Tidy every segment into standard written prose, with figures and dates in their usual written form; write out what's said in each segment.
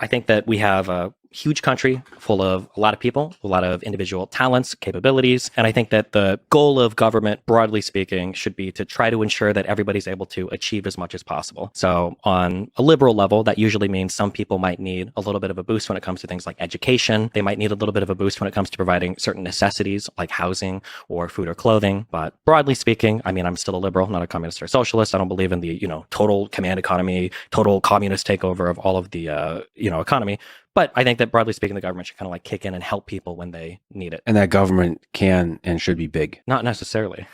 I think that we have a huge country full of a lot of people, a lot of individual talents, capabilities. And I think that the goal of government, broadly speaking, should be to try to ensure that everybody's able to achieve as much as possible. So on a liberal level, that usually means some people might need a little bit of a boost when it comes to things like education. They might need a little bit of a boost when it comes to providing certain necessities like housing or food or clothing. But broadly speaking, I mean, I'm still a liberal, not a communist or socialist. I don't believe in the, total command economy, total communist takeover of all of the, economy. But I think that broadly speaking, the government should kind of like kick in and help people when they need it. And that government can and should be big. Not necessarily.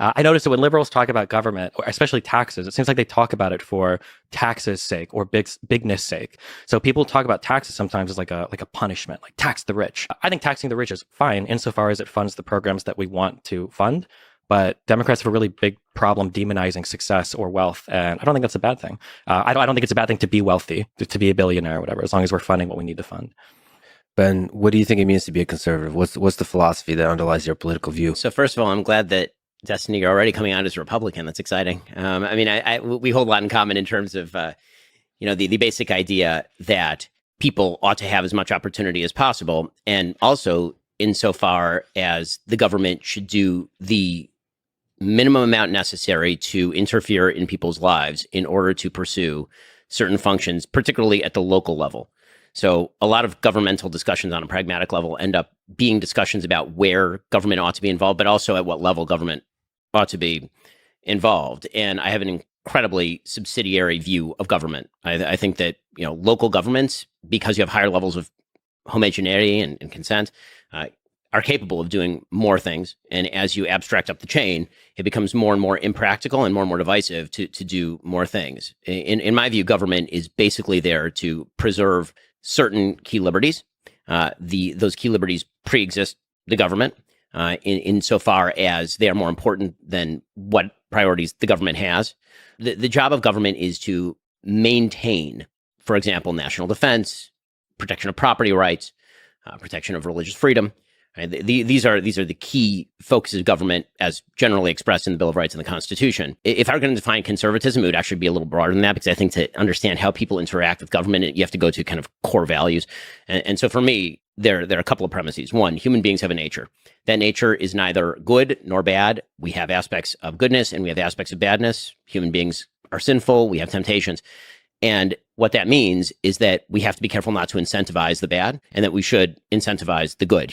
I noticed that when liberals talk about government, or especially taxes, it seems like they talk about it for taxes' sake or bigness sake. So people talk about taxes sometimes as like a punishment, like tax the rich. I think taxing the rich is fine insofar as it funds the programs that we want to fund. But Democrats have a really big problem demonizing success or wealth, and I don't think that's a bad thing. I don't think it's a bad thing to be wealthy, to be a billionaire or whatever, as long as we're funding what we need to fund. Ben, what do you think it means to be a conservative? What's the philosophy that underlies your political view? So first of all, I'm glad that Destiny, you're already coming out as a Republican. That's exciting. We hold a lot in common in terms of, the basic idea that people ought to have as much opportunity as possible, and also insofar as the government should do the minimum amount necessary to interfere in people's lives in order to pursue certain functions, particularly at the local level. So a lot of governmental discussions on a pragmatic level end up being discussions about where government ought to be involved, but also at what level government ought to be involved. And I have an incredibly subsidiary view of government. I think that, local governments, because you have higher levels of homogeneity and consent, are capable of doing more things. And as you abstract up the chain, it becomes more and more impractical and more divisive to do more things. In my view, government is basically there to preserve certain key liberties. Those key liberties pre-exist the government insofar as they are more important than what priorities the government has. The job of government is to maintain, for example, national defense, protection of property rights, protection of religious freedom. Right? These are the key focuses of government as generally expressed in the Bill of Rights and the Constitution. If I were going to define conservatism, it would actually be a little broader than that, because I think to understand how people interact with government, you have to go to kind of core values. And so for me, there are a couple of premises. One, human beings have a nature. That nature is neither good nor bad. We have aspects of goodness and we have aspects of badness. Human beings are sinful. We have temptations. And what that means is that we have to be careful not to incentivize the bad, and that we should incentivize the good.